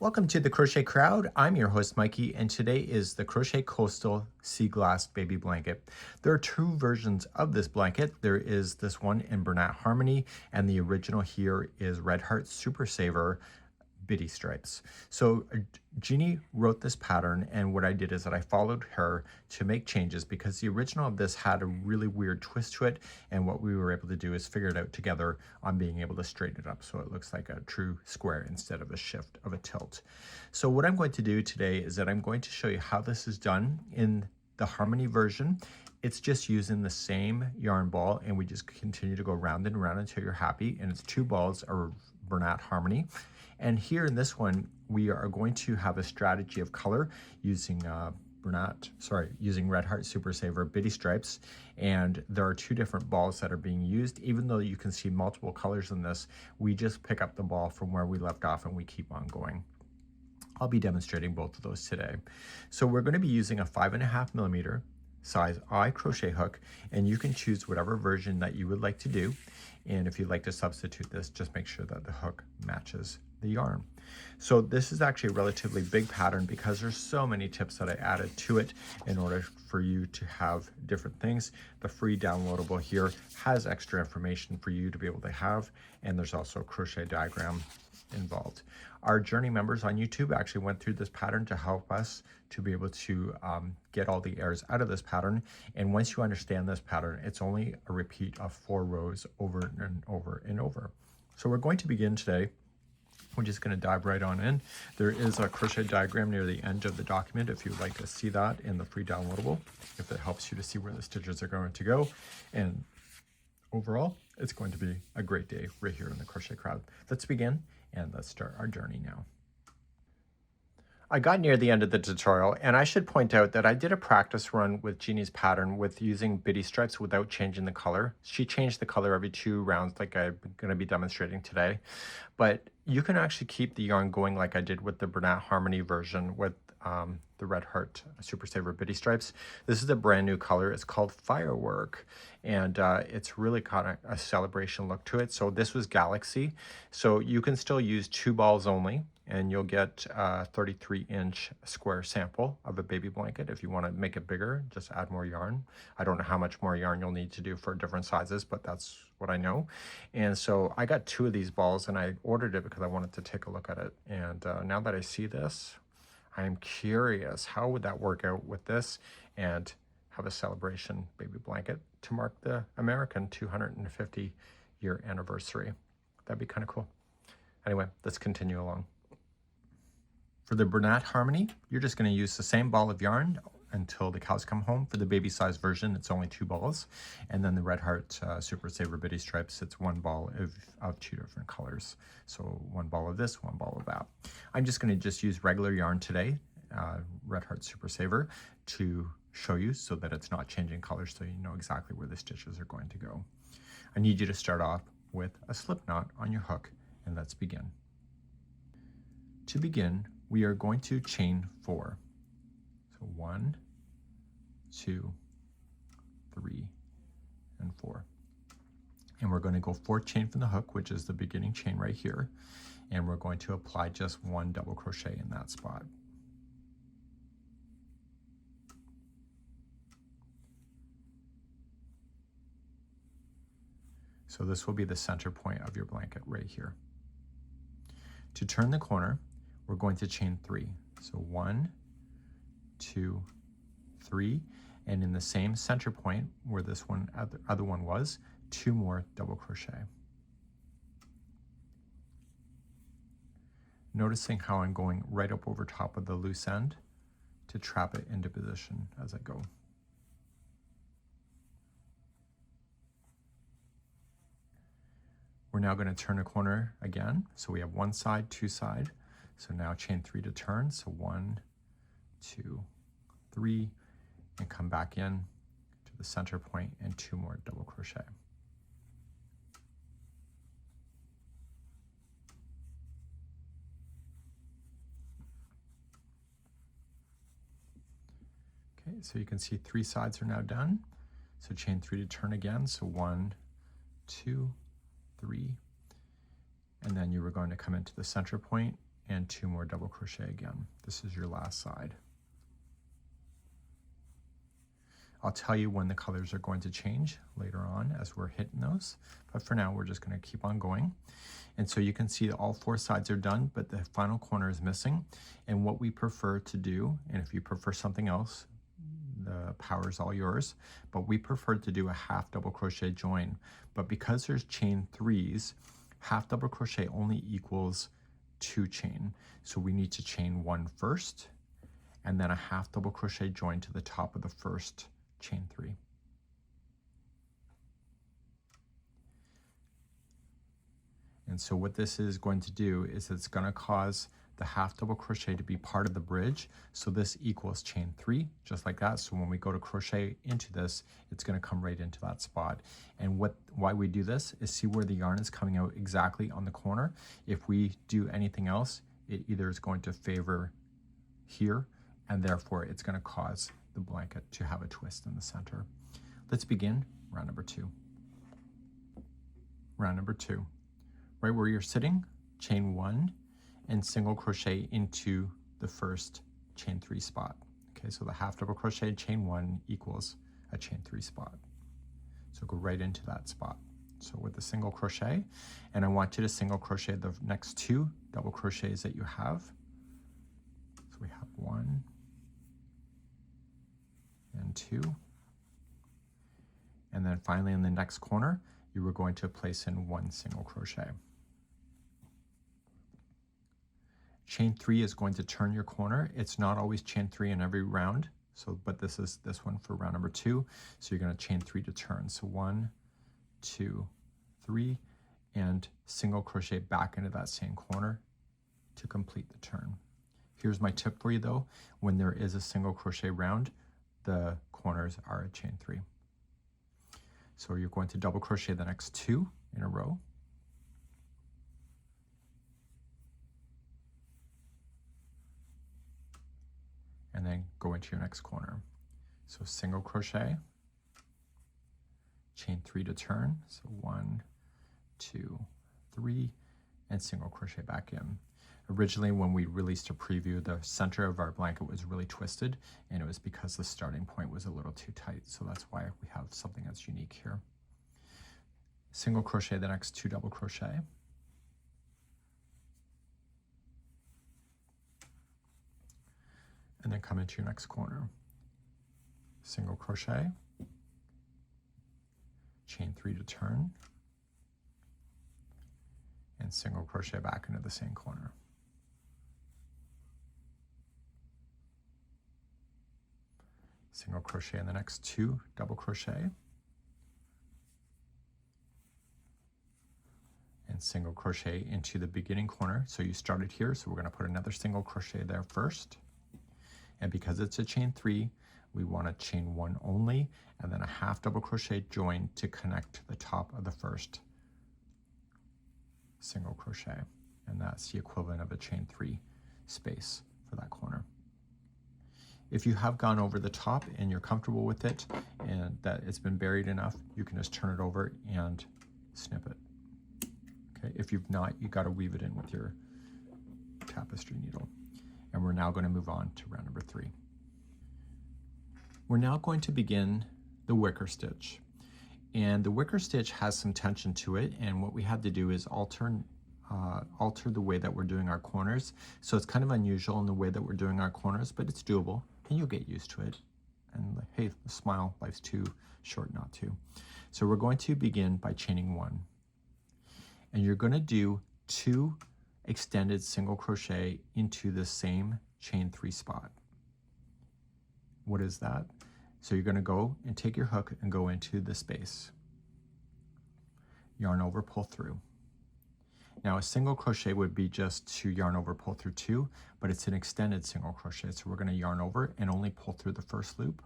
Welcome to the Crochet Crowd. I'm your host Mikey, and today is the Crochet Coastal Sea Glass Baby Blanket. There are two versions of this blanket. There is this one in Bernat Harmony, and the original here is Red Heart Super Saver Bitty Stripes. So Jeanne wrote this pattern, and what I did is that I followed her to make changes because the original of this had a really weird twist to it, and what we were able to do is figure it out together on being able to straighten it up so it looks like a true square instead of a shift of a tilt. So what I'm going to do today is that I'm going to show you how this is done in the Harmony version. It's just using the same yarn ball, and we just continue to go round and round until you're happy, and it's two balls of Bernat Harmony. And here in this one, we are going to have a strategy of color using using Red Heart Super Saver Bitty Stripes. And there are two different balls that are being used. Even though you can see multiple colors in this, we just pick up the ball from where we left off and we keep on going. I'll be demonstrating both of those today. So we're going to be using a 5.5mm size I crochet hook, and you can choose whatever version that you would like to do. And if you'd like to substitute this, just make sure that the hook matches the yarn. So this is actually a relatively big pattern because there's so many tips that I added to it in order for you to have different things. The free downloadable here has extra information for you to be able to have, and there's also a crochet diagram involved. Our Journey members on YouTube actually went through this pattern to help us to be able to get all the errors out of this pattern. And once you understand this pattern, it's only a repeat of 4 rows over and over and over. So we're going to begin today. We're just going to dive right on in. There is a crochet diagram near the end of the document if you'd like to see that in the free downloadable, if it helps you to see where the stitches are going to go. And overall, it's going to be a great day right here in the Crochet Crowd. Let's begin and let's start our journey now. I got near the end of the tutorial, and I should point out that I did a practice run with Jeanne's pattern with using Bitty Stripes without changing the color. She changed the color every 2 rounds like I'm going to be demonstrating today. But you can actually keep the yarn going like I did with the Bernat Harmony version with the Red Heart Super Saver Bitty Stripes. This is a brand new color. It's called Firework, and it's really got a celebration look to it. So this was Galaxy. So you can still use 2 balls only, and you'll get a 33-inch square sample of a baby blanket. If you want to make it bigger, just add more yarn. I don't know how much more yarn you'll need to do for different sizes, but that's what I know. And so I got 2 of these balls, and I ordered it because I wanted to take a look at it. And now that I see this, I'm curious, how would that work out with this and have a celebration baby blanket to mark the American 250-year anniversary? That'd be kind of cool. Anyway, let's continue along. For the Bernat Harmony, you're just going to use the same ball of yarn until the cows come home. For the baby size version, it's only 2 balls. And then the Red Heart Super Saver Bitty Stripes, it's 1 ball of 2 different colors. So 1 ball of this, 1 ball of that. I'm just going to just use regular yarn today, Red Heart Super Saver, to show you so that it's not changing colors, so you know exactly where the stitches are going to go. I need you to start off with a slip knot on your hook, and let's begin. To begin, we are going to chain 4. So 1, 2, 3, and 4. And we're going to go 4th chain from the hook, which is the beginning chain right here. And we're going to apply just 1 double crochet in that spot. So this will be the center point of your blanket right here. To turn the corner, we're going to chain 3. So 1, 2, 3, and in the same center point where this other one was, 2 more double crochet. Noticing how I'm going right up over top of the loose end to trap it into position as I go. We're now going to turn a corner again. So we have 1 side, 2 side. So now chain 3 to turn. So 1, 2, 3, and come back in to the center point and 2 more double crochet. Okay, so you can see 3 sides are now done. So chain 3 to turn again. So 1, 2, 3, and then you were going to come into the center point and 2 more double crochet again. This is your last side. I'll tell you when the colors are going to change later on as we're hitting those, but for now we're just going to keep on going. And so you can see that all 4 sides are done, but the final corner is missing. And what we prefer to do, and if you prefer something else, the power is all yours, but we prefer to do a half double crochet join. But because there's chain 3s, half double crochet only equals 2 chain. So we need to chain 1 first, and then a half double crochet join to the top of the first chain 3. And so what this is going to do is it's going to cause the half double crochet to be part of the bridge. So this equals chain 3, just like that. So when we go to crochet into this, it's going to come right into that spot. And why we do this is see where the yarn is coming out exactly on the corner. If we do anything else, it either is going to favor here, and therefore it's going to cause the blanket to have a twist in the center. Let's begin round number 2. Round number 2. Right where you're sitting, chain 1 and single crochet into the first chain 3 spot. Okay, so the half double crochet chain 1 equals a chain 3 spot. So go right into that spot. So with the single crochet, and I want you to single crochet the next 2 double crochets that you have. So we have 1 and 2. And then finally in the next corner, you were going to place in 1 single crochet. Chain 3 is going to turn your corner. It's not always chain 3 in every round, but this is this one for round number 2. So you're going to chain 3 to turn. So 1, 2, 3, and single crochet back into that same corner to complete the turn. Here's my tip for you though. When there is a single crochet round, the corners are a chain 3. So you're going to double crochet the next 2 in a row. And then go into your next corner. So single crochet, chain 3 to turn. So 1, 2, 3, and single crochet back in. Originally, when we released a preview, the center of our blanket was really twisted, and it was because the starting point was a little too tight. So that's why we have something that's unique here. Single crochet the next 2 double crochet. And then come into your next corner. Single crochet, chain 3 to turn, and single crochet back into the same corner. Single crochet in the next 2 double crochet, and single crochet into the beginning corner. So you started here, so we're going to put another single crochet there first. And because it's a chain 3, we want to chain 1 only, and then a half double crochet join to connect to the top of the first single crochet. And that's the equivalent of a chain 3 space for that corner. If you have gone over the top and you're comfortable with it and that it's been buried enough, you can just turn it over and snip it. Okay, if you've not, you got to weave it in with your tapestry needle. And we're now going to move on to round number 3. We're now going to begin the wicker stitch. And the wicker stitch has some tension to it, and what we had to do is alter the way that we're doing our corners. So it's kind of unusual in the way that we're doing our corners, but it's doable, and you'll get used to it. And hey, smile, life's too short not to. So we're going to begin by chaining 1. And you're going to do 2 extended single crochet into the same chain 3 spot. What is that? So you're going to go and take your hook and go into the space. Yarn over, pull through. Now a single crochet would be just to yarn over, pull through 2, but it's an extended single crochet. So we're going to yarn over and only pull through the first loop.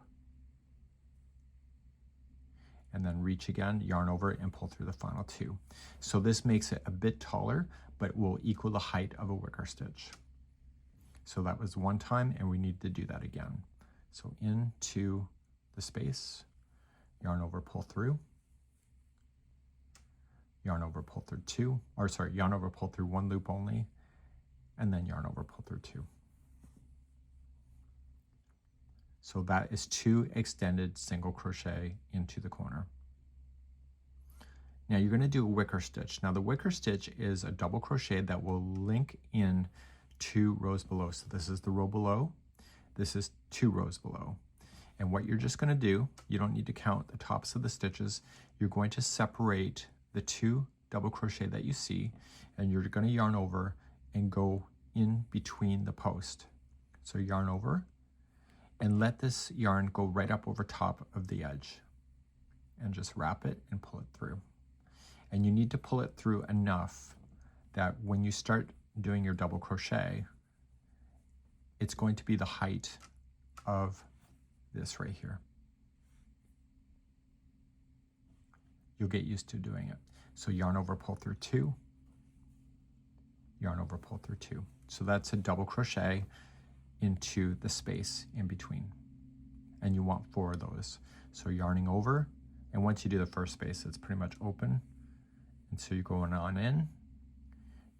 And then reach again, yarn over and pull through the final 2. So this makes it a bit taller, but will equal the height of a wicker stitch. So that was one time, and we need to do that again. So into the space, yarn over, pull through, yarn over, pull through 2, or sorry, yarn over, pull through 1 loop only, and then yarn over, pull through 2. So that is 2 extended single crochet into the corner. Now you're going to do a wicker stitch. Now the wicker stitch is a double crochet that will link in 2 rows below. So this is the row below, this is 2 rows below. And what you're just going to do, you don't need to count the tops of the stitches, you're going to separate the 2 double crochet that you see, and you're going to yarn over and go in between the post. So yarn over and let this yarn go right up over top of the edge, and just wrap it and pull it through. And you need to pull it through enough that when you start doing your double crochet, it's going to be the height of this right here. You'll get used to doing it. So yarn over, pull through 2, yarn over, pull through 2. So that's a double crochet into the space in between. And you want 4 of those. So yarning over, and once you do the first space, it's pretty much open. And so you're going on in,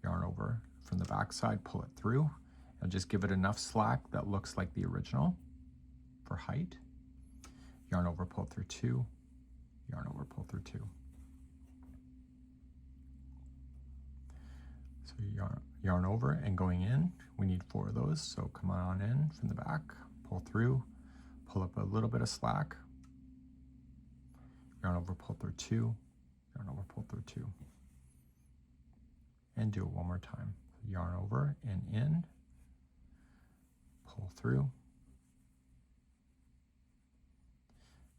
yarn over from the back side, pull it through, and just give it enough slack that looks like the original for height. Yarn over, pull through 2, yarn over, pull through 2. So yarn over and going in, we need 4 of those. So come on in from the back, pull through, pull up a little bit of slack, yarn over, pull through 2, yarn over, pull through 2. And do it one more time. Yarn over and in, pull through,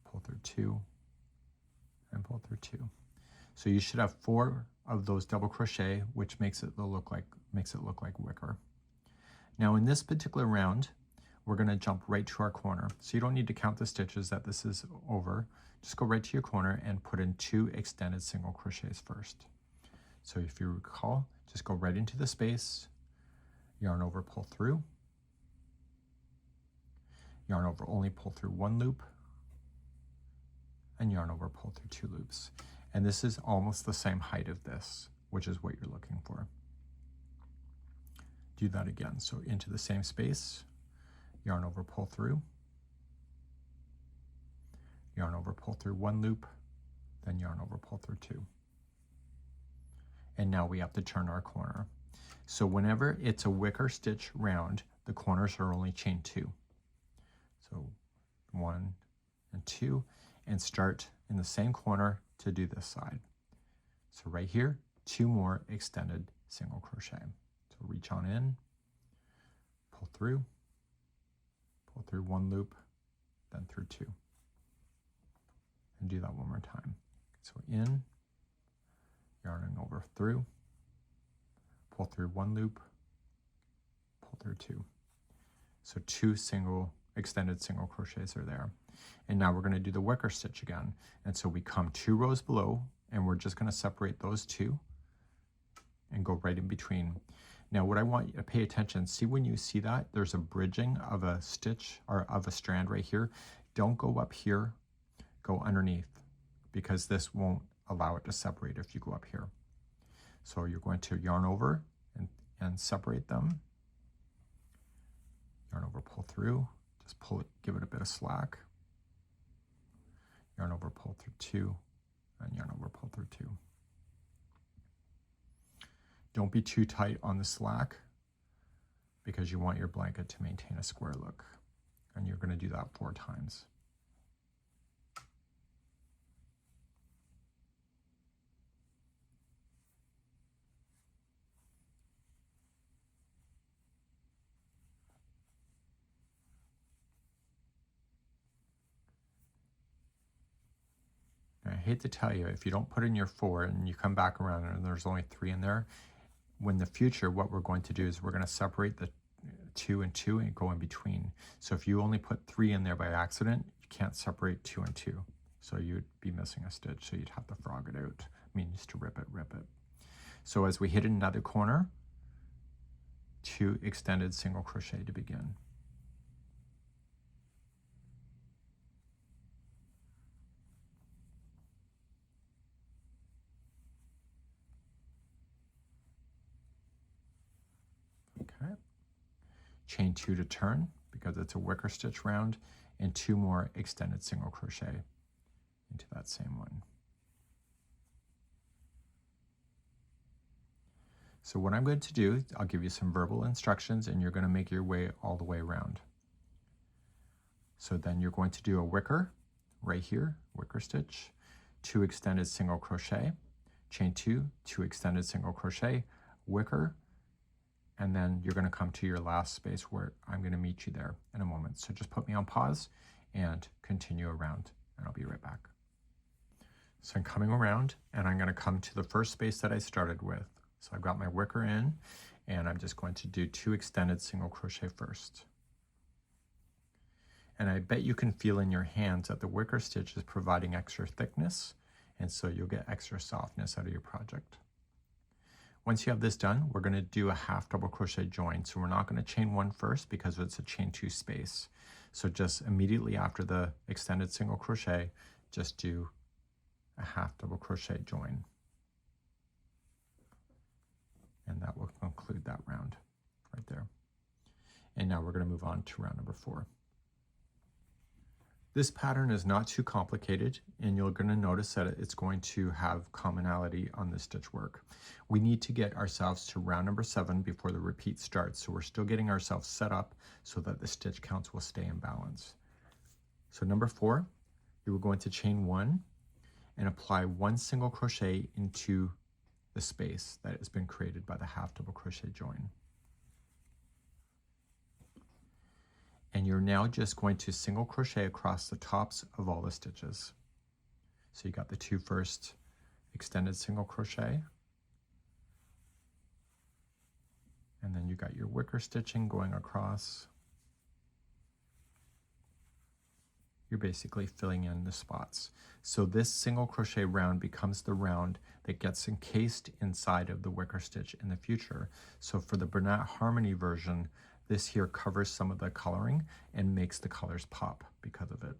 pull through 2, and pull through 2. So you should have 4 of those double crochet, which makes it look like wicker. Now in this particular round, we're going to jump right to our corner. So you don't need to count the stitches that this is over. Just go right to your corner and put in 2 extended single crochets first. So if you recall, just go right into the space, yarn over, pull through, yarn over, only pull through 1 loop, and yarn over, pull through 2 loops. And this is almost the same height of this, which is what you're looking for. Do that again. So into the same space, yarn over, pull through, yarn over, pull through 1 loop, then yarn over, pull through 2. And now we have to turn our corner. So whenever it's a wicker stitch round, the corners are only chain 2. So 1 and 2, and start in the same corner to do this side. So right here, 2 more extended single crochet. So reach on in, pull through 1 loop, then through 2. And do that one more time. So in, yarning over through, pull through 1 loop, pull through 2. So 2 extended single crochets are there. And now we're going to do the wicker stitch again. And so we come 2 rows below, and we're just going to separate those 2 and go right in between. Now what I want you to pay attention, see when you see that there's a bridging of a stitch or of a strand right here. Don't go up here, go underneath, because this won't allow it to separate if you go up here. So you're going to yarn over and separate them. Yarn over, pull through, just pull it, give it a bit of slack. Yarn over, pull through 2, and yarn over, pull through 2. Don't be too tight on the slack because you want your blanket to maintain a square look. And you're going to do that 4 times. I hate to tell you, if you don't put in your 4 and you come back around and there's only 3 in there, in the future, what we're going to do is we're going to separate the 2 and 2 and go in between. So if you only put 3 in there by accident, you can't separate 2 and 2. So you'd be missing a stitch, so you'd have to frog it out. Means to rip it. So as we hit another corner, 2 extended single crochet to begin. Okay. chain 2 to turn because it's a wicker stitch round, and 2 more extended single crochet into that same one. So what I'm going to do, I'll give you some verbal instructions and you're going to make your way all the way around. So then you're going to do a wicker right here, wicker stitch, 2 extended single crochet, chain 2, 2 extended single crochet, wicker, and then you're going to come to your last space where I'm going to meet you there in a moment. So just put me on pause and continue around, and I'll be right back. So I'm coming around and I'm going to come to the first space that I started with. So I've got my wicker in and I'm just going to do 2 extended single crochet first. And I bet you can feel in your hands that the wicker stitch is providing extra thickness, and so you'll get extra softness out of your project. Once you have this done, we're going to do a half double crochet join. So we're not going to chain 1 first because it's a chain 2 space. So just immediately after the extended single crochet, just do a half double crochet join. And that will conclude that round right there. And now we're going to move on to round number 4. This pattern is not too complicated, and you're going to notice that it's going to have commonality on the stitch work. We need to get ourselves to round number 7 before the repeat starts, so we're still getting ourselves set up so that the stitch counts will stay in balance. So number 4, you are going to chain 1 and apply 1 single crochet into the space that has been created by the half double crochet join. And you're now just going to single crochet across the tops of all the stitches. So you got the 2 first extended single crochet, and then you got your wicker stitching going across. You're basically filling in the spots. So this single crochet round becomes the round that gets encased inside of the wicker stitch in the future. So for the Bernat Harmony version, this here covers some of the coloring and makes the colors pop because of it.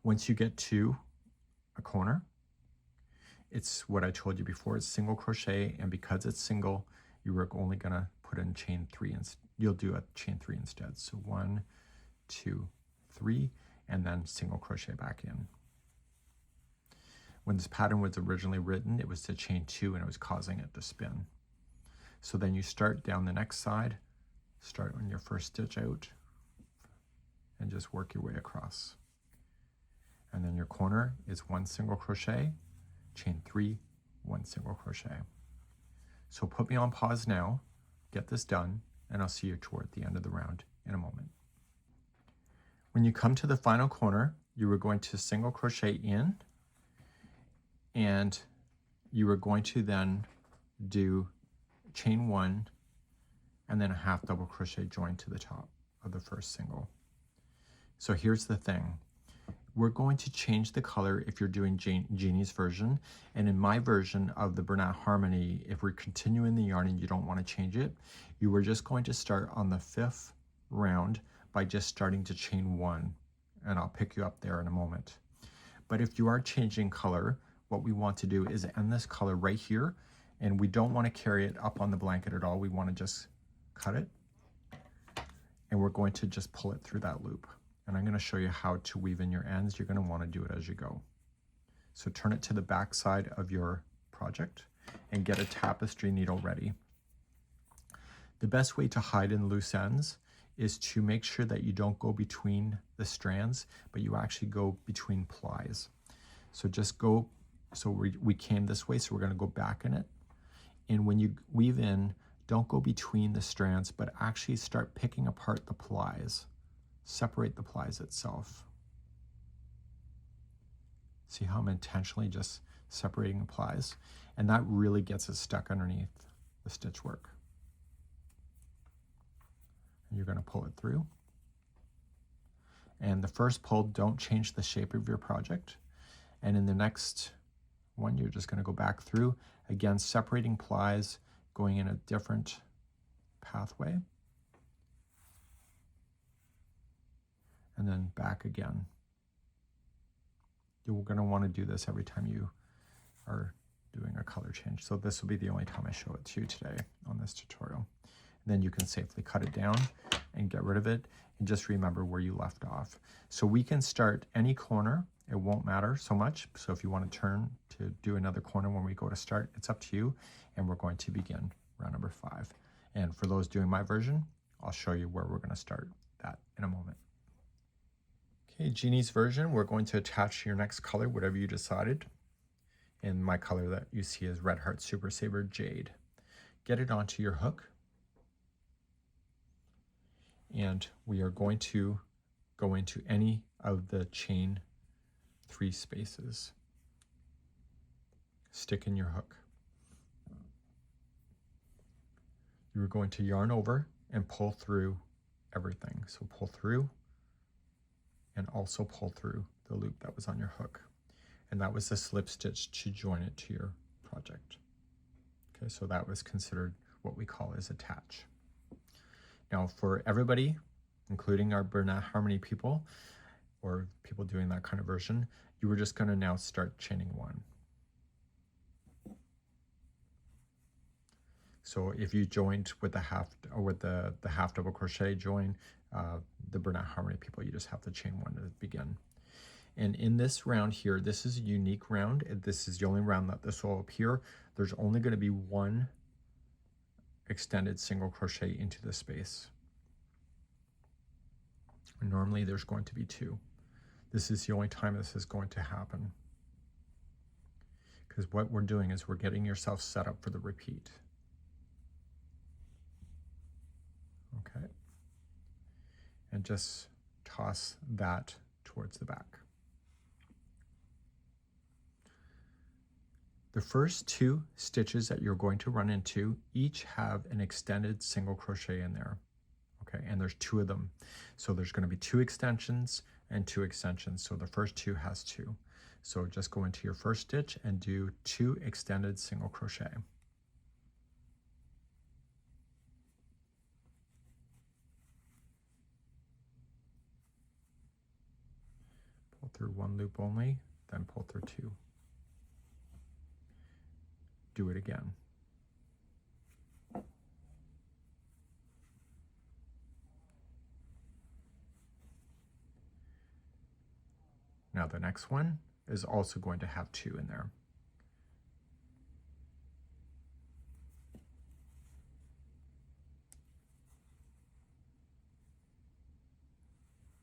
Once you get to a corner, it's what I told you before, it's single crochet, and because it's single, you are only gonna put in chain 3, and you'll do a chain 3 instead. So 1, 2, 3, and then single crochet back in. When this pattern was originally written, it was to chain 2 and it was causing it to spin. So then you start down the next side, start on your first stitch out, and just work your way across. And then your corner is 1 single crochet, chain 3, 1 single crochet. So put me on pause now, get this done, and I'll see you toward the end of the round in a moment. When you come to the final corner, you are going to single crochet in, and you are going to then do chain 1 and then a half double crochet join to the top of the first single. So here's the thing. We're going to change the color if you're doing Jeanne's version, and in my version of the Bernat Harmony, if we're continuing the yarn and you don't want to change it, you are just going to start on the 5th round by just starting to chain 1, and I'll pick you up there in a moment. But if you are changing color, what we want to do is end this color right here, and we don't want to carry it up on the blanket at all. We want to just cut it, and we're going to just pull it through that loop. And I'm going to show you how to weave in your ends. You're going to want to do it as you go. So turn it to the back side of your project and get a tapestry needle ready. The best way to hide in loose ends is to make sure that you don't go between the strands, but you actually go between plies. So just go, so we came this way, so we're going to go back in it. And when you weave in, don't go between the strands, but actually start picking apart the plies. Separate the plies itself. See how I'm intentionally just separating the plies? And that really gets it stuck underneath the stitch work. And you're going to pull it through. And the first pull, don't change the shape of your project. And in the next one, you're just going to go back through, again separating plies, going in a different pathway, and then back again. You're going to want to do this every time you are doing a color change. So this will be the only time I show it to you today on this tutorial. then you can safely cut it down and get rid of it, and just remember where you left off. So we can start any corner, it won't matter so much. So if you want to turn to do another corner when we go to start, it's up to you. And we're going to begin round number 5. And for those doing my version, I'll show you where we're going to start that in a moment. Okay, Jeanne's version, we're going to attach your next color, whatever you decided. And my color that you see is Red Heart Super Saver Jade. Get it onto your hook. And we are going to go into any of the chain 3 spaces. Stick in your hook. You're going to yarn over and pull through everything. So pull through and also pull through the loop that was on your hook. And that was the slip stitch to join it to your project. Okay, so that was considered what we call as attach. Now for everybody, including our Bernat Harmony people, or people doing that kind of version, you were just gonna now start chaining 1. So if you joined with the half, or with the half double crochet join, the Bernat Harmony people, you just have to chain 1 to begin. And in this round here, this is a unique round. This is the only round that this will appear. There's only going to be 1 extended single crochet into the space. Normally there's going to be 2. This is the only time this is going to happen. Because what we're doing is we're getting yourself set up for the repeat. Okay. And just toss that towards the back. The first 2 stitches that you're going to run into each have an extended single crochet in there. Okay, and there's 2 of them. So there's going to be 2 extensions and 2 extensions. So the first 2 has 2. So just go into your first stitch and do 2 extended single crochet. Pull through 1 loop only, then pull through 2. Do it again. Now the next one is also going to have 2 in there.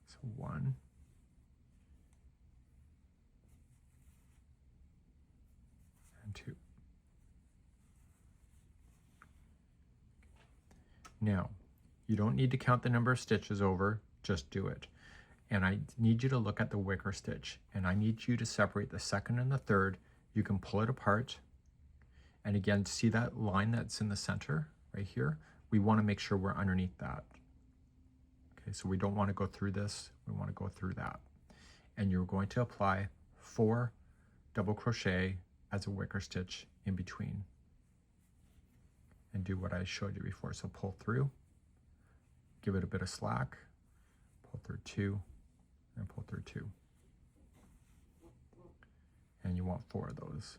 So 1. And 2. Now, you don't need to count the number of stitches over, just do it. And I need you to look at the wicker stitch, and I need you to separate the second and the third. You can pull it apart. And again, see that line that's in the center right here? We want to make sure we're underneath that. Okay, so we don't want to go through this, we want to go through that. And you're going to apply 4 double crochet as a wicker stitch in between. And do what I showed you before. So pull through, give it a bit of slack, pull through 2, and pull through 2. And you want 4 of those.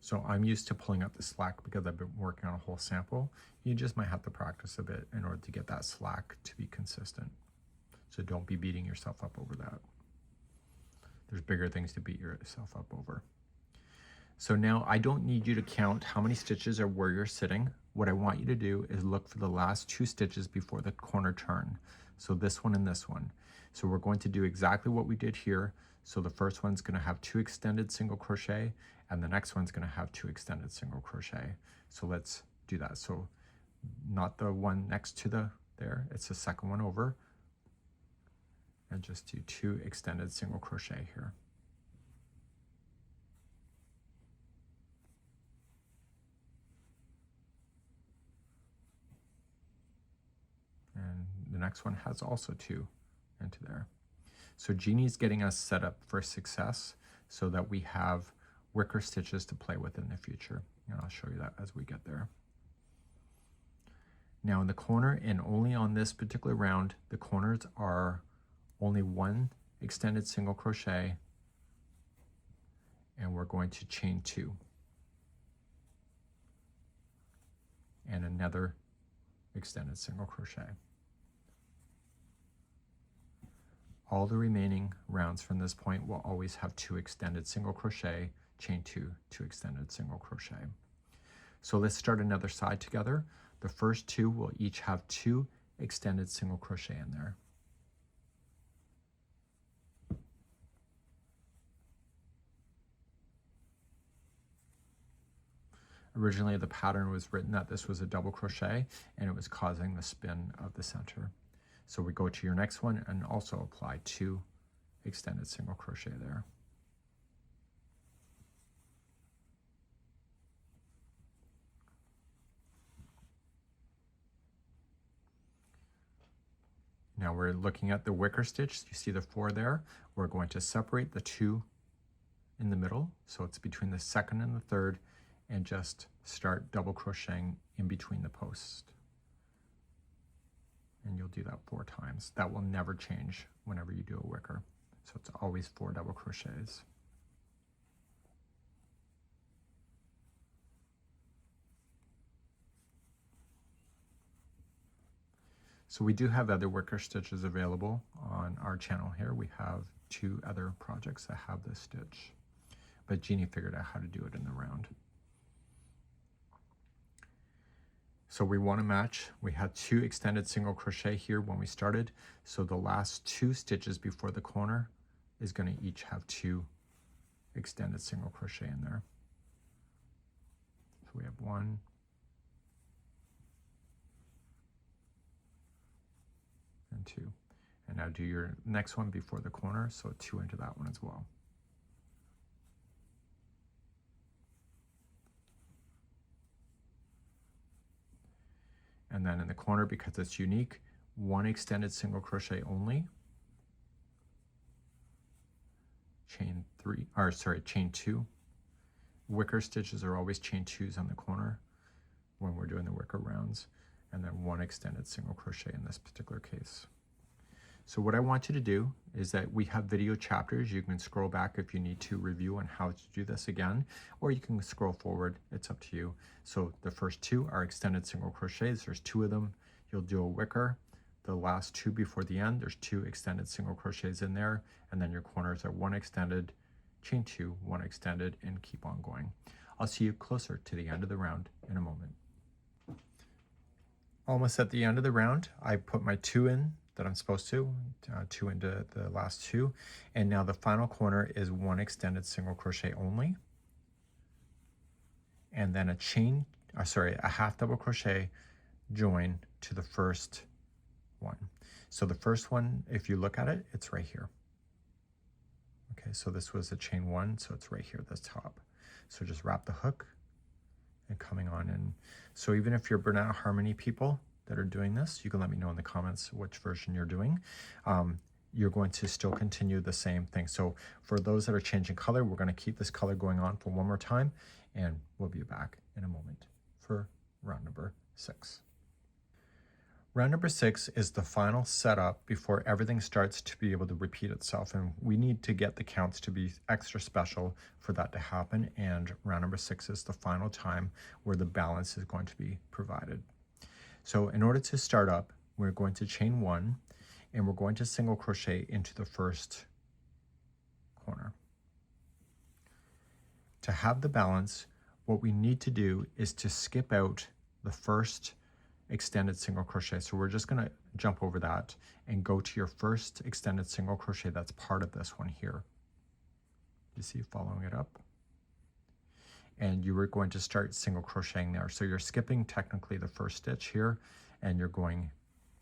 So I'm used to pulling up the slack because I've been working on a whole sample. You just might have to practice a bit in order to get that slack to be consistent. So don't be beating yourself up over that. There's bigger things to beat yourself up over. So now I don't need you to count how many stitches are where you're sitting. What I want you to do is look for the last 2 stitches before the corner turn. So this one and this one. So we're going to do exactly what we did here. So the first one's going to have 2 extended single crochet, and the next one's going to have 2 extended single crochet. So let's do that. So not the one next to there, it's the second one over. And just do 2 extended single crochet here. And the next one has also 2 into there. So Jeanne's getting us set up for success so that we have wicker stitches to play with in the future. And I'll show you that as we get there. Now in the corner, and only on this particular round, the corners are only one extended single crochet, and we're going to chain 2 and another extended single crochet. All the remaining rounds from this point will always have 2 extended single crochet, chain 2, 2 extended single crochet. So let's start another side together. The first 2 will each have 2 extended single crochet in there. Originally the pattern was written that this was a double crochet and it was causing the spin of the center. So we go to your next one and also apply 2 extended single crochet there. Now we're looking at the wicker stitch. You see the 4 there. We're going to separate the 2 in the middle, so it's between the second and the third, and just start double crocheting in between the posts. And you'll do that 4 times. That will never change whenever you do a wicker. So it's always 4 double crochets. So we do have other wicker stitches available on our channel here. We have 2 other projects that have this stitch, but Jeanne figured out how to do it in the round. So we want to match. We had 2 extended single crochet here when we started. So the last 2 stitches before the corner is going to each have 2 extended single crochet in there. So we have 1, and 2. And now do your next one before the corner, so 2 into that one as well. And then in the corner, because it's unique, 1 extended single crochet only, chain 2. Wicker stitches are always chain 2s on the corner when we're doing the wicker rounds, and then 1 extended single crochet in this particular case. So what I want you to do is that we have video chapters. You can scroll back if you need to review on how to do this again, or you can scroll forward. It's up to you. So the first 2 are extended single crochets. There's 2 of them. You'll do a wicker. The last 2 before the end, there's 2 extended single crochets in there, and then your corners are 1 extended, chain 2, 1 extended, and keep on going. I'll see you closer to the end of the round in a moment. Almost at the end of the round, I put my 2 in that I'm supposed to, 2 into the last 2, and now the final corner is 1 extended single crochet only, and then a half double crochet join to the first one. So the first one, if you look at it, it's right here. Okay, so this was a chain 1, so it's right here at the top. So just wrap the hook and coming on in. So even if you're Bernat Harmony people that are doing this, you can let me know in the comments which version you're doing. You're going to still continue the same thing. So for those that are changing color, we're going to keep this color going on for one more time, and we'll be back in a moment for round number 6. Round number 6 is the final setup before everything starts to be able to repeat itself, and we need to get the counts to be extra special for that to happen, and round number 6 is the final time where the balance is going to be provided. So in order to start up, we're going to chain 1, and we're going to single crochet into the first corner. To have the balance, what we need to do is to skip out the first extended single crochet. So we're just going to jump over that and go to your first extended single crochet that's part of this one here. You see, following it up, and you were going to start single crocheting there. So you're skipping technically the first stitch here, and you're going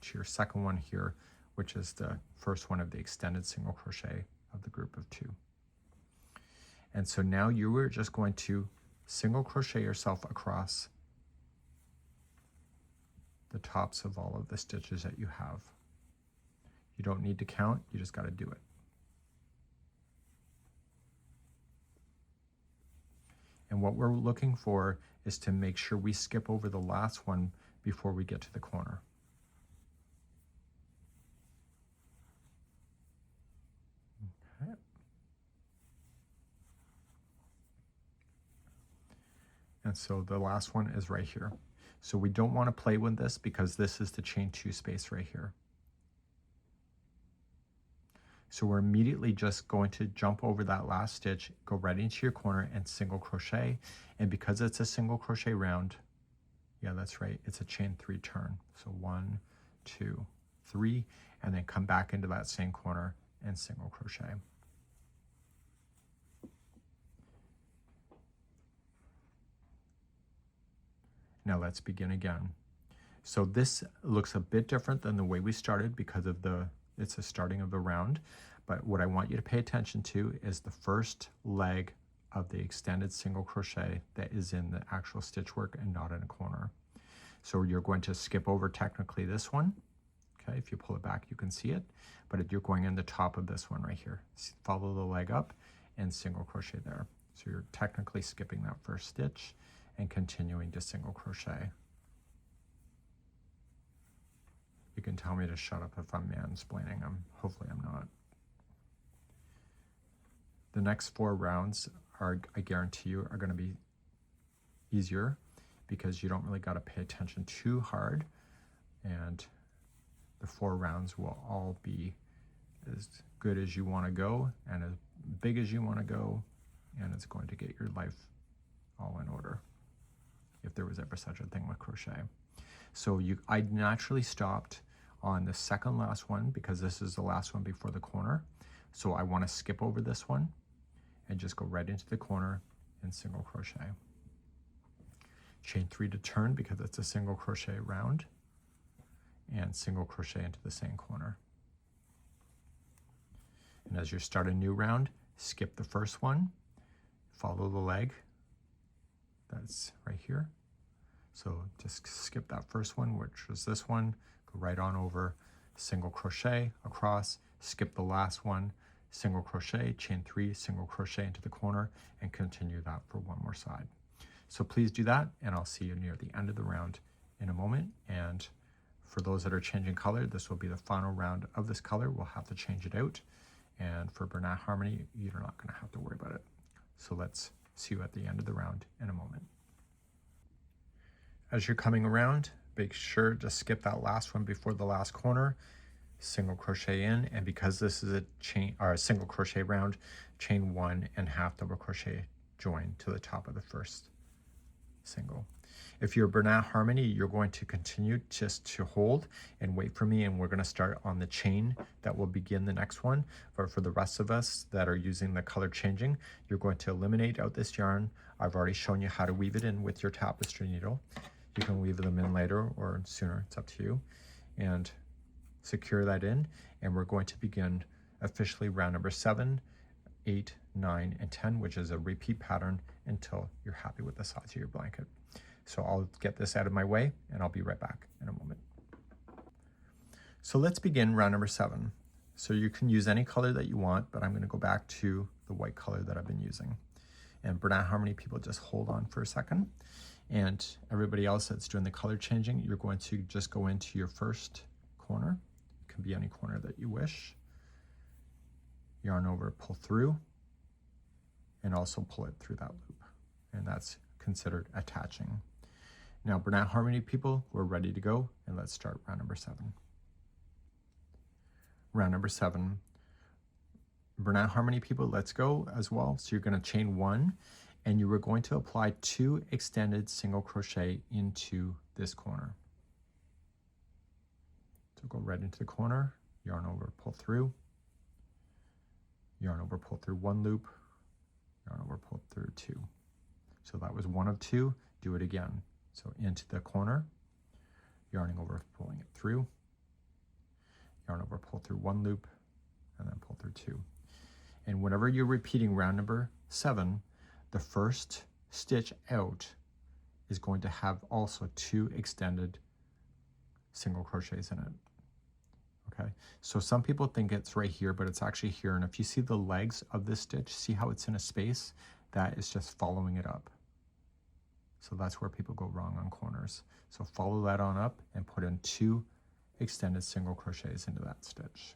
to your second one here, which is the first one of the extended single crochet of the group of 2. And so now you were just going to single crochet yourself across the tops of all of the stitches that you have. You don't need to count, you just got to do it. And what we're looking for is to make sure we skip over the last one before we get to the corner. Okay. And so the last one is right here. So we don't want to play with this because this is the chain 2 space right here. So we're immediately just going to jump over that last stitch, go right into your corner and single crochet. And because it's a single crochet round, yeah, that's right, it's a chain 3 turn. So 1, 2, 3, and then come back into that same corner and single crochet. Now let's begin again. So this looks a bit different than the way we started because of it's the starting of the round, but what I want you to pay attention to is the first leg of the extended single crochet that is in the actual stitch work and not in a corner. So you're going to skip over technically this one. Okay, if you pull it back, you can see it, but you're going in the top of this one right here. Follow the leg up and single crochet there. So you're technically skipping that first stitch and continuing to single crochet. You can tell me to shut up if I'm mansplaining. Hopefully I'm not. The next 4 rounds are, I guarantee you, are going to be easier because you don't really got to pay attention too hard, and the 4 rounds will all be as good as you want to go and as big as you want to go, and it's going to get your life all in order, if there was ever such a thing with crochet. So I naturally stopped on the second last one because this is the last one before the corner. So I want to skip over this one and just go right into the corner and single crochet. Chain 3 to turn because it's a single crochet round, and single crochet into the same corner. And as you start a new round, skip the first one, follow the leg that's right here. So just skip that first one, which was this one, go right on over, single crochet across, skip the last one, single crochet, chain 3, single crochet into the corner, and continue that for one more side. So please do that, and I'll see you near the end of the round in a moment. And for those that are changing color, this will be the final round of this color. We'll have to change it out. And for Bernat Harmony, you're not going to have to worry about it. So let's see you at the end of the round in a moment. As you're coming around, make sure to skip that last one before the last corner, single crochet in, and because this is a chain or a single crochet round, chain 1 and half double crochet join to the top of the first single. If you're Bernat Harmony, you're going to continue just to hold and wait for me, and we're going to start on the chain that will begin the next one. But for the rest of us that are using the color changing, you're going to eliminate out this yarn. I've already shown you how to weave it in with your tapestry needle. You can weave them in later or sooner, it's up to you. And secure that in, and we're going to begin officially round number 7, 8, 9, and 10, which is a repeat pattern until you're happy with the size of your blanket. So I'll get this out of my way and I'll be right back in a moment. So let's begin round number 7. So you can use any color that you want, but I'm going to go back to the white color that I've been using. And Bernat Harmony people, just hold on for a second. And everybody else that's doing the color changing, you're going to just go into your first corner. It can be any corner that you wish. Yarn over, pull through, and also pull it through that loop. And that's considered attaching. Now, Bernat Harmony people, we're ready to go, and let's start round number 7. Round number 7. Bernat Harmony people, let's go as well. So you're going to chain 1, and you are going to apply 2 extended single crochet into this corner. So go right into the corner, yarn over, pull through, yarn over, pull through 1 loop, yarn over, pull through 2. So that was 1 of 2. Do it again. So into the corner, yarning over, pulling it through, yarn over, pull through 1 loop, and then pull through 2. And whenever you're repeating round number 7, the first stitch out is going to have also 2 extended single crochets in it. Okay, so some people think it's right here, but it's actually here. And if you see the legs of this stitch, see how it's in a space? That is just following it up. So that's where people go wrong on corners. So follow that on up and put in 2 extended single crochets into that stitch.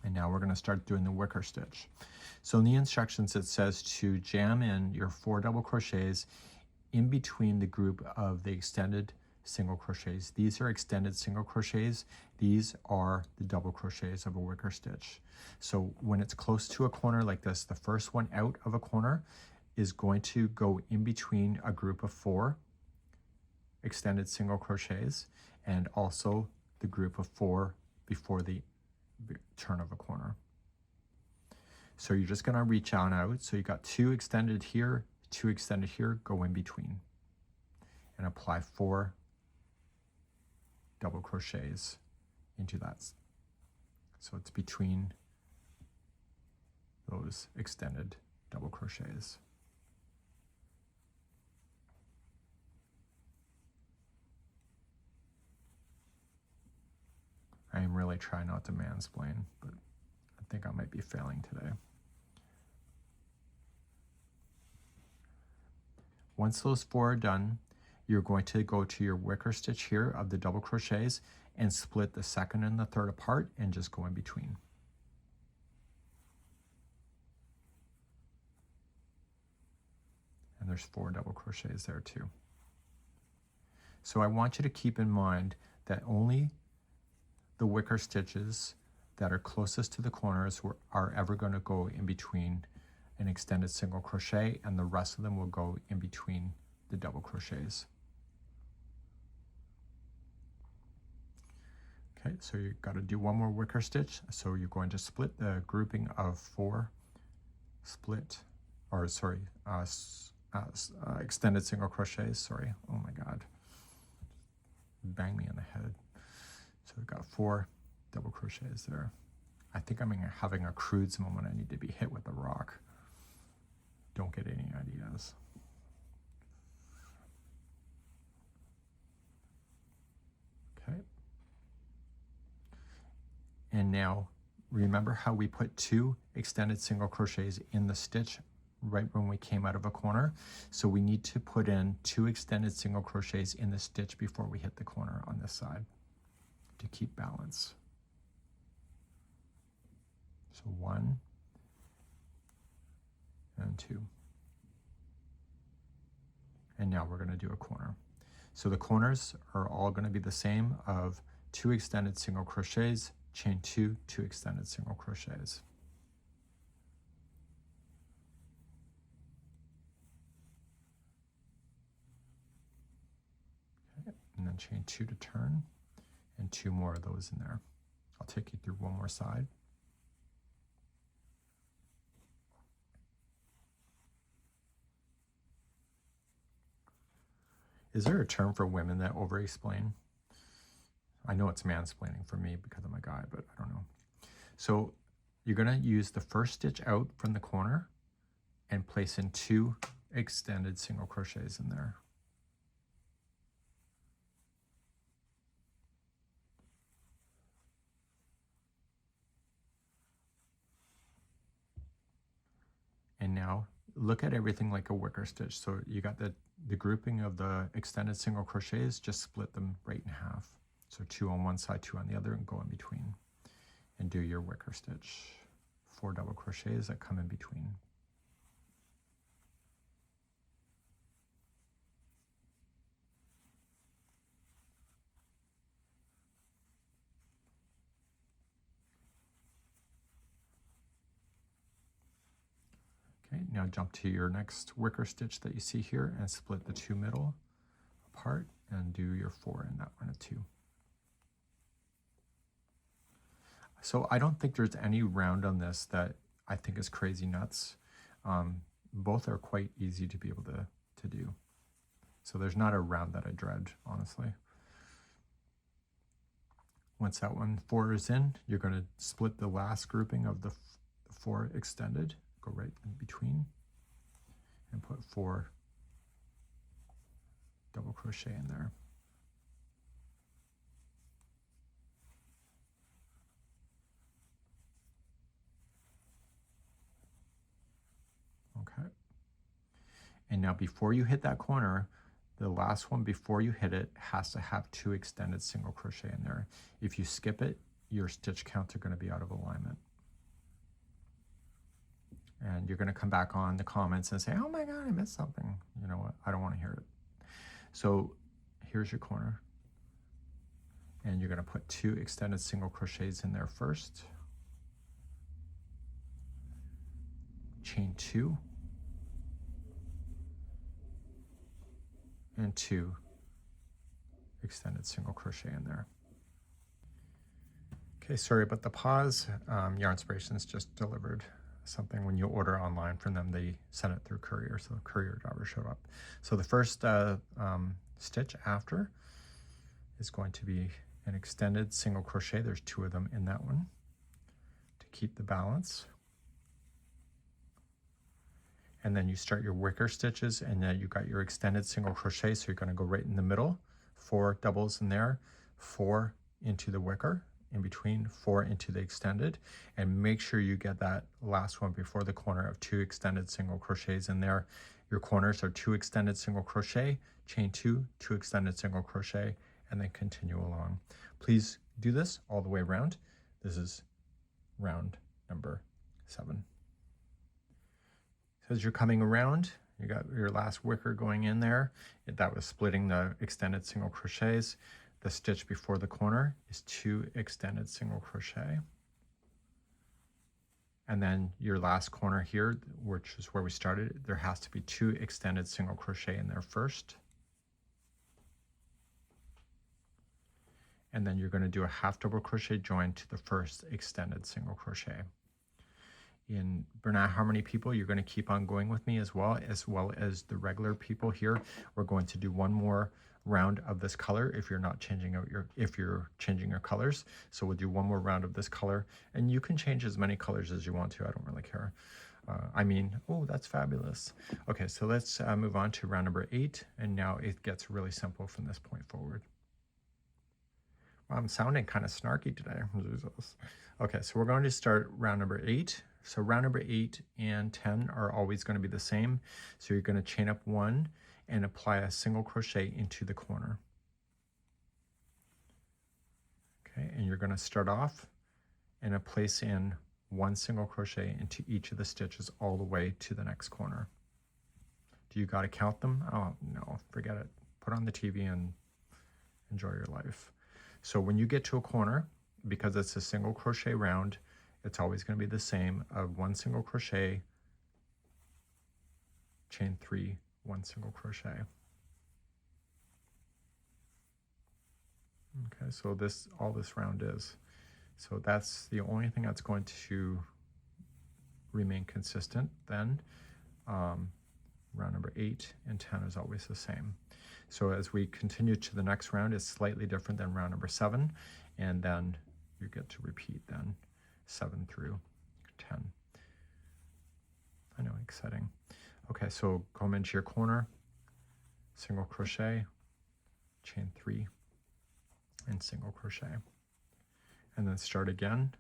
And now we're going to start doing the wicker stitch. So in the instructions it says to jam in your 4 double crochets in between the group of the extended single crochets. These are extended single crochets. These are the double crochets of a wicker stitch. So when it's close to a corner like this, the first one out of a corner is going to go in between a group of 4 extended single crochets and also the group of 4 before the turn of a corner. So you're just going to reach on out. So you got 2 extended here, 2 extended here, go in between and apply 4 double crochets into that. So it's between those extended double crochets. I am really trying not to mansplain, but I think I might be failing today. Once those 4 are done, you're going to go to your wicker stitch here of the double crochets and split the 2nd and the 3rd apart and just go in between. And there's 4 double crochets there too. So I want you to keep in mind that only the wicker stitches that are closest to the corners are ever going to go in between an extended single crochet, and the rest of them will go in between the double crochets. Okay, so you've got to do one more wicker stitch. So you're going to split the grouping of 4 extended single crochets. Sorry, oh my God, bang me in the head. So we've got 4 double crochets there. I think I'm having a crude moment. I need to be hit with a rock. Don't get any ideas. Okay. And now remember how we put 2 extended single crochets in the stitch right when we came out of a corner? So we need to put in 2 extended single crochets in the stitch before we hit the corner on this side to keep balance. So 1 and 2. And now we're going to do a corner. So the corners are all going to be the same of 2 extended single crochets, chain 2, 2 extended single crochets. Okay. And then chain 2 to turn, and 2 more of those in there. I'll take you through one more side. Is there a term for women that over-explain? I know it's mansplaining for me because I'm a guy, but I don't know. So you're going to use the first stitch out from the corner and place in 2 extended single crochets in there. And now look at everything like a wicker stitch. So you got the grouping of the extended single crochets, just split them right in half. So 2 on one side, 2 on the other, and go in between. And do your wicker stitch. 4 double crochets that come in between. Okay, now jump to your next wicker stitch that you see here and split the 2 middle apart and do your 4 in that one too. So I don't think there's any round on this that I think is crazy nuts. Both are quite easy to be able to do. So there's not a round that I dread, honestly. Once that 4 is in, you're going to split the last grouping of the 4 extended, go right in between, and put 4 double crochet in there. And now before you hit that corner, the last one before you hit it has to have 2 extended single crochet in there. If you skip it, your stitch counts are going to be out of alignment. And you're going to come back on the comments and say, oh my God, I missed something. You know what? I don't want to hear it. So here's your corner. And you're going to put 2 extended single crochets in there first. Chain 2. And 2 extended single crochet in there. Okay, sorry about the pause. Yarnspirations just delivered something. When you order online from them, they send it through courier, so the courier driver showed up. So the first stitch after is going to be an extended single crochet. There's 2 of them in that one to keep the balance. And then you start your wicker stitches, and then you got your extended single crochet, so you're going to go right in the middle, 4 doubles in there, 4 into the wicker, in between, 4 into the extended, and make sure you get that last one before the corner of 2 extended single crochets in there. Your corners are 2 extended single crochet, chain 2, 2 extended single crochet, and then continue along. Please do this all the way around. This is round number 7. So as you're coming around, you got your last wicker going in there. That was splitting the extended single crochets. The stitch before the corner is 2 extended single crochet. And then your last corner here, which is where we started, there has to be 2 extended single crochet in there first. And then you're going to do a half double crochet join to the first extended single crochet. In Bernat Harmony people, you're going to keep on going with me as well as the regular people here. We're going to do one more round of this color if you're not changing out if you're changing your colors. So we'll do one more round of this color, and you can change as many colors as you want to. I don't really care. I mean, oh, that's fabulous. Okay, so let's move on to round number 8, and now it gets really simple from this point forward. Well, I'm sounding kind of snarky today. Jesus. Okay, so we're going to start round number 8. So round number 8 and 10 are always going to be the same. So you're going to chain up 1 and apply a single crochet into the corner. Okay, and you're going to start off and place in 1 single crochet into each of the stitches all the way to the next corner. Do you got to count them? Oh, no, forget it. Put on the TV and enjoy your life. So when you get to a corner, because it's a single crochet round, it's always going to be the same of 1 single crochet, chain 3, 1 single crochet. Okay, so all this round is. So that's the only thing that's going to remain consistent then. Round number 8 and 10 is always the same. So as we continue to the next round, it's slightly different than round number 7, and then you get to repeat then 7 through 10. I know, exciting. Okay, so come into your corner, single crochet, chain 3, and single crochet. And then start again,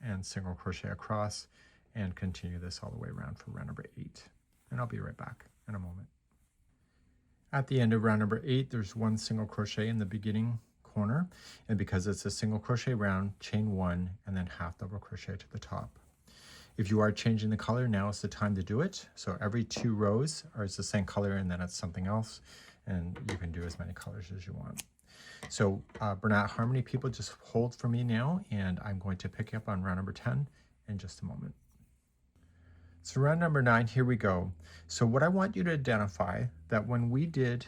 and single crochet across, and continue this all the way around for round number 8. And I'll be right back in a moment. At the end of round number 8, there's 1 single crochet in the beginning corner, and because it's a single crochet round, chain 1 and then half double crochet to the top. If you are changing the color, now is the time to do it. So every 2 rows are the same color, and then it's something else, and you can do as many colors as you want. So Bernat Harmony people, just hold for me now, and I'm going to pick up on round number 10 in just a moment. So round number 9, here we go. So what I want you to identify that when we did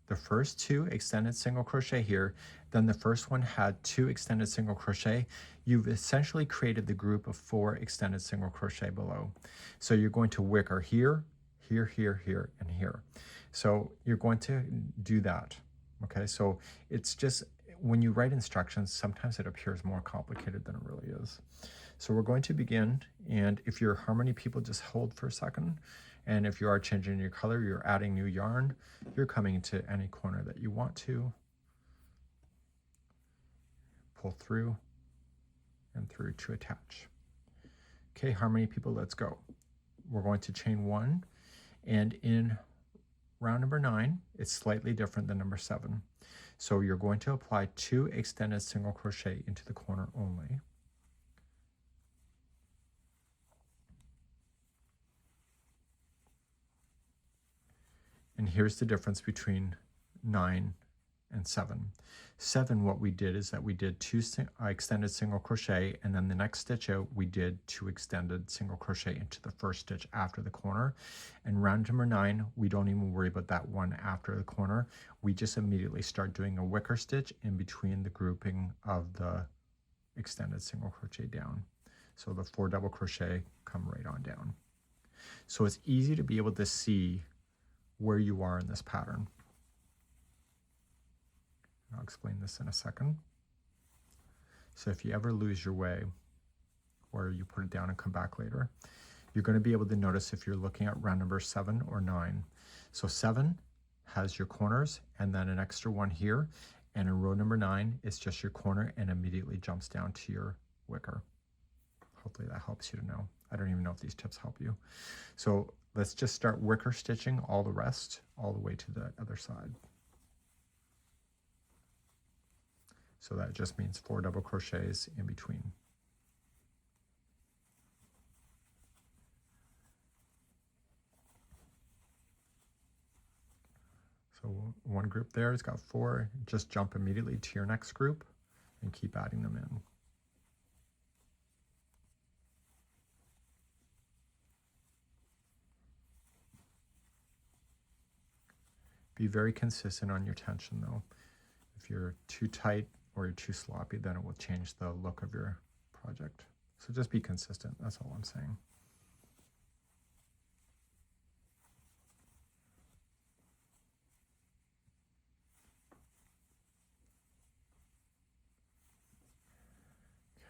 the first 2 extended single crochet here, then the first one had 2 extended single crochet, you've essentially created the group of 4 extended single crochet below. So you're going to wicker here, here, here, here, and here. So you're going to do that. Okay, so it's just, when you write instructions, sometimes it appears more complicated than it really is. So we're going to begin, and if you're Harmony people, just hold for a second. And if you are changing your color, you're adding new yarn, you're coming to any corner that you want to. Pull through and through to attach. Okay, Harmony people, let's go. We're going to chain 1 And in round number 9, it's slightly different than number 7. So you're going to apply 2 extended single crochet into the corner only. And here's the difference between 9 and 7. 7, what we did is that we did 2 extended single crochet, and then the next stitch out we did 2 extended single crochet into the first stitch after the corner. And round number 9, we don't even worry about that one after the corner. We just immediately start doing a wicker stitch in between the grouping of the extended single crochet down. So the 4 double crochet come right on down. So it's easy to be able to see where you are in this pattern. I'll explain this in a second. So if you ever lose your way, or you put it down and come back later, you're going to be able to notice if you're looking at round number 7 or 9. So 7 has your corners and then an extra one here, and in row number 9 it's just your corner and immediately jumps down to your wicker. Hopefully that helps you to know. I don't even know if these tips help you. So let's just start wicker stitching all the rest all the way to the other side. So that just means 4 double crochets in between. So one group there has got 4, just jump immediately to your next group and keep adding them in. Be very consistent on your tension though. If you're too tight or you're too sloppy, then it will change the look of your project. So just be consistent, that's all I'm saying.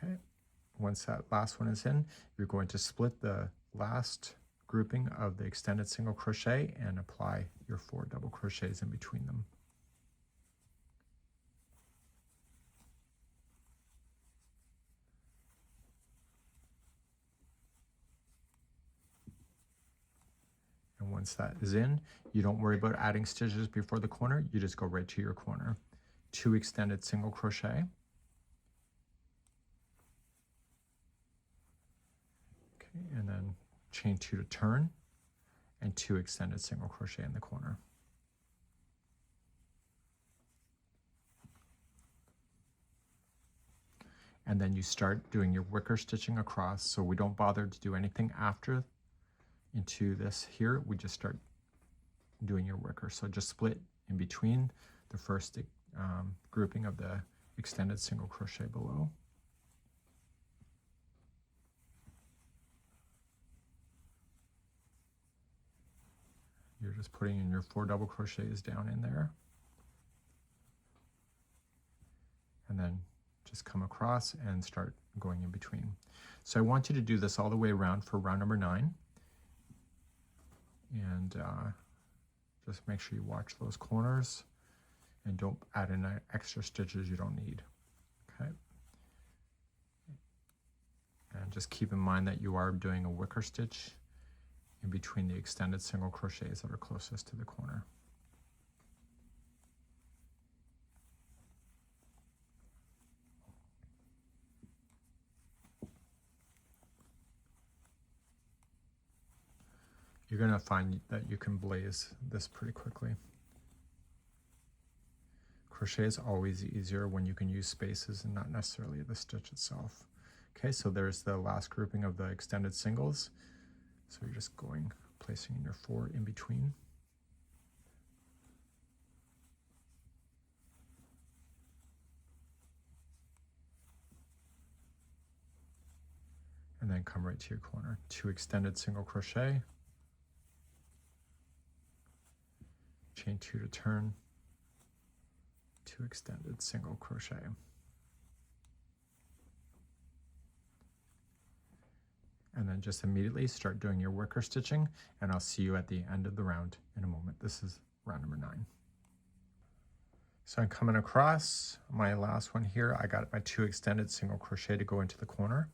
Okay, once that last one is in, you're going to split the last grouping of the extended single crochet and apply your 4 double crochets in between them. And once that is in, you don't worry about adding stitches before the corner, you just go right to your corner. 2 extended single crochet. Okay, and then chain 2 to turn, and 2 extended single crochet in the corner. And then you start doing your wicker stitching across, so we don't bother to do anything after into this here, we just start doing your wicker. So just split in between the first grouping of the extended single crochet below. You're just putting in your 4 double crochets down in there. And then just come across and start going in between. So I want you to do this all the way around for round number 9. And just make sure you watch those corners and don't add in extra stitches you don't need. Okay. And just keep in mind that you are doing a wicker stitch in between the extended single crochets that are closest to the corner. You're going to find that you can blaze this pretty quickly. Crochet is always easier when you can use spaces and not necessarily the stitch itself. Okay, so there's the last grouping of the extended singles. So you're just going, placing in your 4 in between. And then come right to your corner. 2 extended single crochet. Chain 2 to turn, 2 extended single crochet. And then just immediately start doing your wicker stitching, and I'll see you at the end of the round in a moment. This is round number 9. So I'm coming across my last one here. I got my 2 extended single crochet to go into the corner.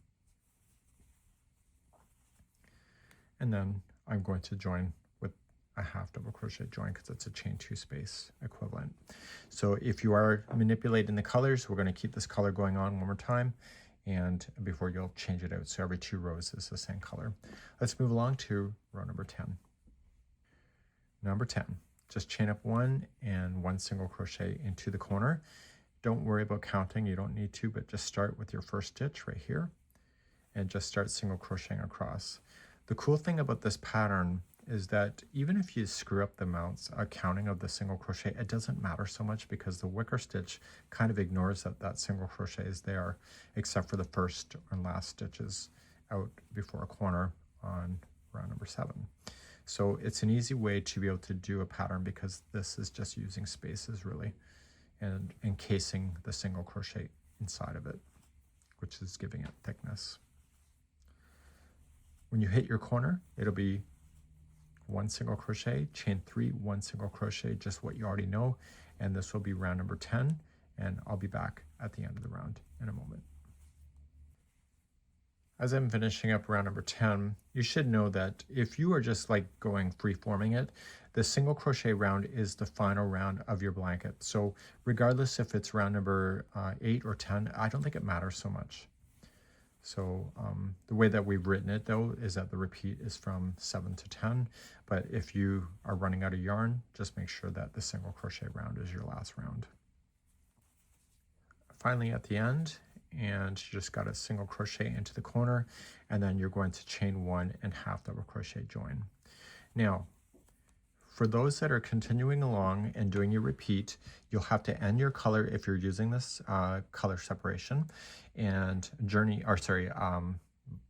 And then I'm going to join with a half double crochet join because it's a chain 2 space equivalent. So if you are manipulating the colors, we're going to keep this color going on one more time, and before you'll change it out. So every 2 rows is the same color. Let's move along to row number 10. Number 10, just chain up 1 and 1 single crochet into the corner. Don't worry about counting, you don't need to, but just start with your first stitch right here and just start single crocheting across. The cool thing about this pattern is that even if you screw up the amounts, counting of the single crochet, it doesn't matter so much because the wicker stitch kind of ignores that single crochet is there, except for the first and last stitches out before a corner on round number 7. So it's an easy way to be able to do a pattern because this is just using spaces really and encasing the single crochet inside of it, which is giving it thickness. When you hit your corner, it'll be 1 single crochet, chain 3, 1 single crochet, just what you already know, and this will be round number 10, and I'll be back at the end of the round in a moment. As I'm finishing up round number 10, you should know that if you are just like going free forming it, the single crochet round is the final round of your blanket. So regardless if it's round number 8 or 10, I don't think it matters so much. So the way that we've written it though is that the repeat is from 7 to 10, but if you are running out of yarn, just make sure that the single crochet round is your last round. Finally at the end, and you just got a single crochet into the corner, and then you're going to chain 1 and half double crochet join. Now for those that are continuing along and doing your repeat, you'll have to end your color if you're using this color separation, and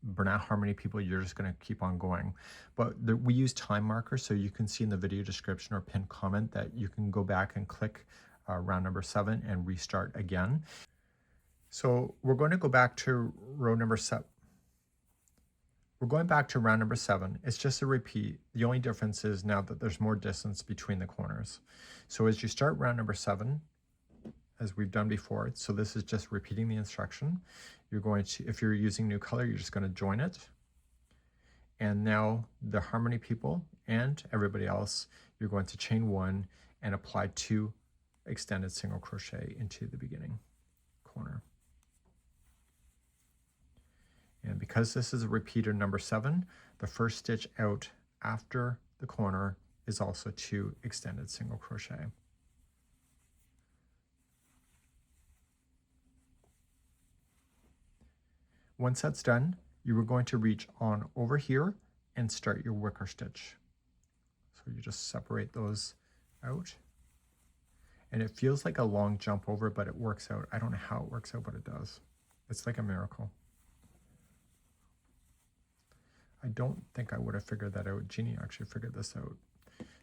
Bernat Harmony people, you're just going to keep on going. But we use time markers, so you can see in the video description or pinned comment that you can go back and click round number 7 and restart again. So we're going to go back to row number 7. We're going back to round number 7. It's just a repeat. The only difference is now that there's more distance between the corners. So as you start round number 7, as we've done before, so this is just repeating the instruction. You're going to, if you're using new color, you're just going to join it. And now the Harmony people and everybody else, you're going to chain 1 and apply 2 extended single crochet into the beginning corner. And because this is a repeater number 7, the first stitch out after the corner is also 2 extended single crochet. Once that's done, you are going to reach on over here and start your wicker stitch. So you just separate those out. And it feels like a long jump over, but it works out. I don't know how it works out, but it does. It's like a miracle. I don't think I would have figured that out. Jeanne actually figured this out.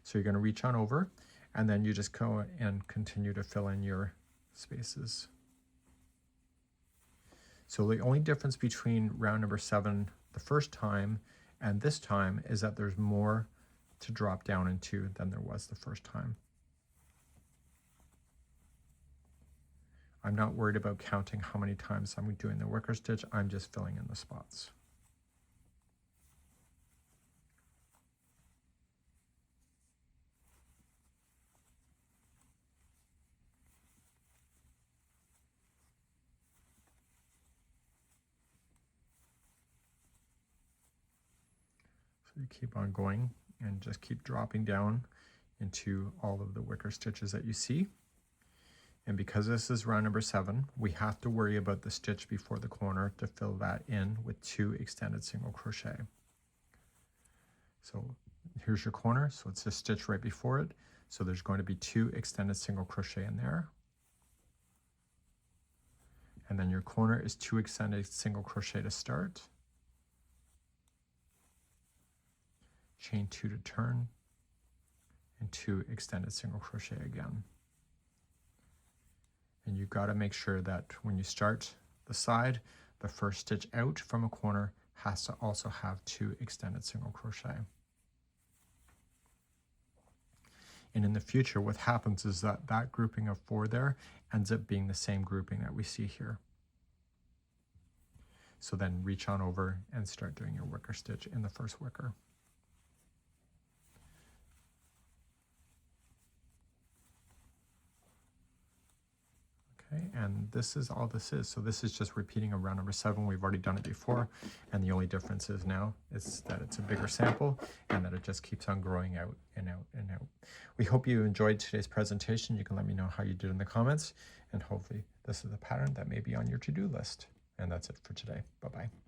So you're going to reach on over, and then you just go and continue to fill in your spaces. So the only difference between round number 7 the first time and this time is that there's more to drop down into than there was the first time. I'm not worried about counting how many times I'm doing the wicker stitch. I'm just filling in the spots. So you keep on going and just keep dropping down into all of the wicker stitches that you see. And because this is round number 7, we have to worry about the stitch before the corner to fill that in with 2 extended single crochet. So here's your corner, so it's a stitch right before it. So there's going to be 2 extended single crochet in there. And then your corner is 2 extended single crochet to start. Chain 2 to turn, and 2 extended single crochet again. And you've got to make sure that when you start the side, the first stitch out from a corner has to also have 2 extended single crochet. And in the future, what happens is that that grouping of 4 there ends up being the same grouping that we see here. So then reach on over and start doing your wicker stitch in the first wicker. Okay, and this is all this is. So this is just repeating a round number 7. We've already done it before, and the only difference is now is that it's a bigger sample and that it just keeps on growing out and out and out. We hope you enjoyed today's presentation. You can let me know how you did in the comments, and hopefully this is a pattern that may be on your to-do list. And that's it for today. Bye-bye.